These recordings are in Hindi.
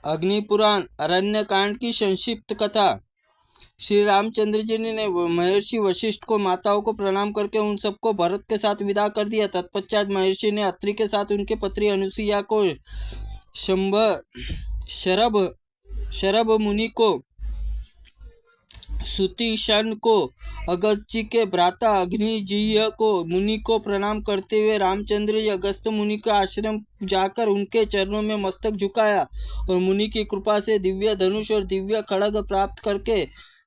अग्नि पुराण अरण्य कांड की संक्षिप्त कथा। श्री रामचंद्र जी ने महर्षि वशिष्ठ को माताओं को प्रणाम करके उन सबको भरत के साथ विदा कर दिया। तत्पश्चात महर्षि ने अत्रि के साथ उनके पत्नी अनुसुईया को, शरभ शरभ मुनि को, सुतिशन को, अगस्त्य के भ्राता अग्निजीय को, मुनि को प्रणाम करते हुए रामचंद्र जी अगस्त मुनि के आश्रम जाकर उनके चरणों में मस्तक झुकाया और मुनि की कृपा से दिव्य धनुष और दिव्य खड्ग प्राप्त करके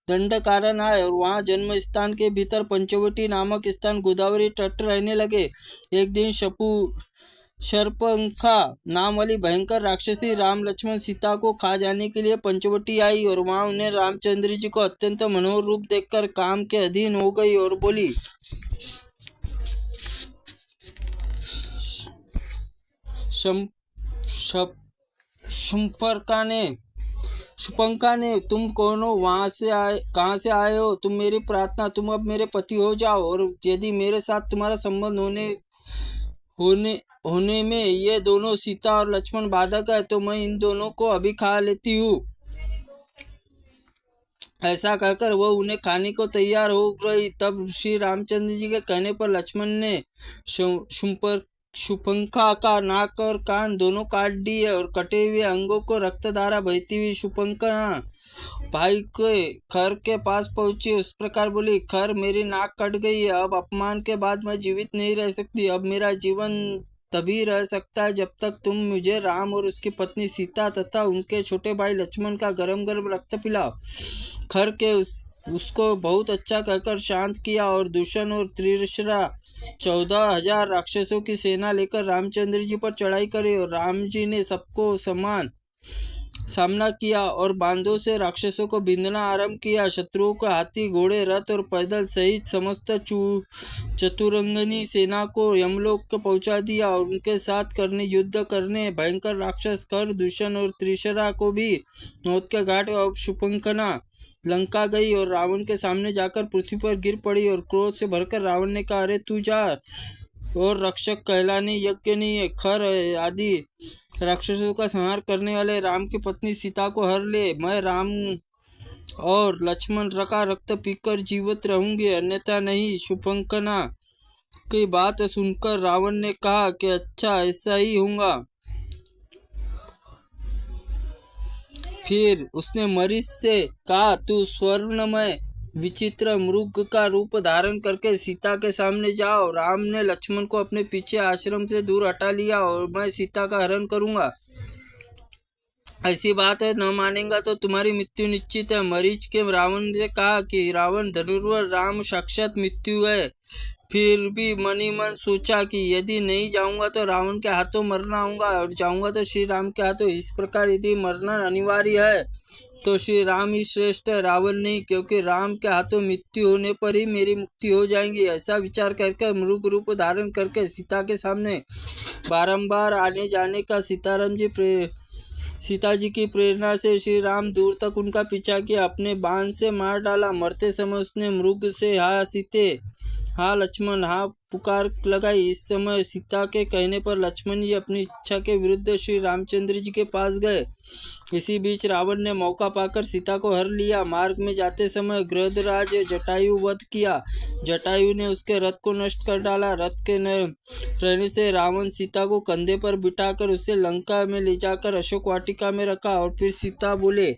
दंडकारण्य आए और वहां जन्म स्थान के भीतर पंचवटी नामक स्थान गोदावरी तट रहने लगे। एक दिन शर्पंखा नाम वाली भयंकर राक्षसी राम लक्ष्मण सीता को खा जाने के लिए पंचवटी आई और वहां उन्हें रामचंद्र जी को अत्यंत मनोहर रूप देखकर काम के अधीन हो गई और बोली, शुपंखा ने तुम कौन हो, कहाँ से आए हो? तुम मेरी प्रार्थना, तुम अब मेरे पति हो जाओ, और यदि मेरे साथ तुम्हारा संबंध होने में ये दोनों सीता और लक्ष्मण बाधक है तो मैं इन दोनों को अभी खा लेती हूँ। ऐसा कहकर वह उन्हें खाने को तैयार हो गई। तब श्री रामचंद्र जी के कहने पर लक्ष्मण ने शुपंखा का नाक और कान दोनों काट दिए और कटे हुए अंगों को रक्तधारा बहती हुई शुपंखा भाई के खर के पास पहुंची। उस प्रकार बोली, खर मेरी नाक कट गई है, अब अपमान के बाद मैं जीवित नहीं रह सकती। अब मेरा जीवन तभी रह सकता है जब तक तुम मुझे राम और उसकी पत्नी सीता तथा उनके छोटे भाई लक्ष्मण का गरम गरम रक्त पिलाओ। खर के उसको बहुत अच्छा कहकर शांत किया और दूषण और त्रिशरा 14,000 राक्षसों की सेना लेकर रामचंद्र जी पर चढ़ाई करी और राम जी ने सबको समान सामना किया और बांधों से राक्षसों को बींधना आरंभ किया। शत्रुओं को हाथी, घोड़े, रथ और पैदल सहित समस्त चतुरंगनी सेना को यमलोक को पहुंचा दिया और उनके साथ युद्ध करने भयंकर राक्षस कर, दूषण और त्रिशरा को भी मौत के घाट और शुपंखना लंका गई और रावण के सामने जाकर पृथ्वी पर गिर पड़ी और क्रोध से भरकर रावण ने कहा, अरे तू जा और रक्षक कहलाने योग्य नहीं है। खर आदि राक्षसों का संहार करने वाले राम की पत्नी सीता को हर ले। मैं राम और लक्ष्मण का रक्त पीकर जीवित रहूंगी, अन्यथा नहीं। शुपंखना की बात सुनकर रावण ने कहा कि अच्छा, ऐसा ही होगा। फिर उसने मरीच से कहा, तू स्वर्णमय विचित्र मृग का रूप धारण करके सीता के सामने जाओ। राम ने लक्ष्मण को अपने पीछे आश्रम से दूर हटा लिया और मैं सीता का हरण करूंगा। ऐसी बात है, न मानेगा तो तुम्हारी मृत्यु निश्चित है। मरीच के रावण से कहा कि रावण धनुर्धर राम साक्षात मृत्यु है। फिर भी मन ही मन सोचा कि यदि नहीं जाऊंगा तो रावण के हाथों मरना होगा और जाऊंगा तो श्री राम के हाथों। इस प्रकार यदि मरना अनिवार्य है तो श्री राम ही श्रेष्ठ है, रावण नहीं, क्योंकि राम के हाथों मृत्यु होने पर ही मेरी मुक्ति हो जाएगी। ऐसा विचार करके मृग रूप धारण करके सीता के सामने बारंबार आने जाने का सीता जी की प्रेरणा से श्री राम दूर तक उनका पीछा किया, अपने बाण से मार डाला। मरते समय उसने मृग से हा सीते, हाँ लक्ष्मण, हाँ पुकार लगाई। इस समय सीता के कहने पर लक्ष्मण जी अपनी इच्छा के विरुद्ध श्री रामचंद्र जी के पास गए। इसी बीच रावण ने मौका पाकर सीता को हर लिया। मार्ग में जाते समय गृहराज जटायु वध किया। जटायु ने उसके रथ को नष्ट कर डाला। रथ के न रहने से रावण सीता को कंधे पर बिठाकर उसे लंका में ले जाकर अशोक वाटिका में रखा और फिर सीता बोले,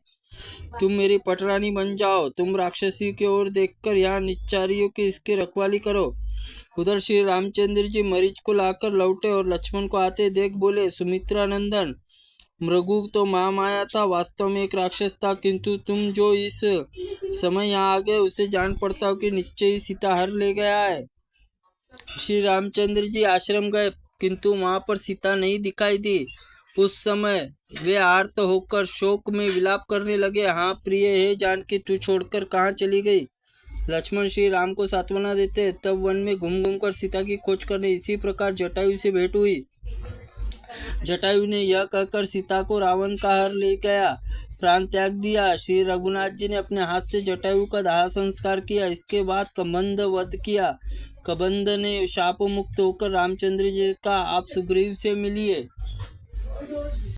तुम मेरी पटरानी बन जाओ। तुम राक्षसी की ओर देखकर यहाँ निच्चारियों की इसकी रखवाली करो। उधर श्री रामचंद्र जी मरीच को लाकर लौटे और लक्ष्मण को आते देख बोले, सुमित्रा नंदन, मृगु तो महामाया था, वास्तव में एक राक्षस था, किंतु तुम जो इस समय यहाँ आ गए उसे जान पड़ता हो कि निश्चय ही सीता हर ले गया है। श्री रामचंद्र जी आश्रम गए किंतु वहां पर सीता नहीं दिखाई दी। उस समय वे आर्त होकर शोक में विलाप करने लगे, हाँ प्रिय हे जानकी, तू छोड़कर कहाँ चली गई? लक्ष्मण श्री राम को सांत्वना देते तब वन में घूम घूम कर सीता की खोज करने। इसी प्रकार जटायु से भेंट हुई। जटायु ने यह कहकर सीता को रावण का हर ले गया, प्राण त्याग दिया। श्री रघुनाथ जी ने अपने हाथ से जटायु का दाह संस्कार किया। इसके बाद कबंध वध किया। कबंध ने शाप मुक्त होकर रामचंद्र जी का आप सुग्रीव से मिलिए।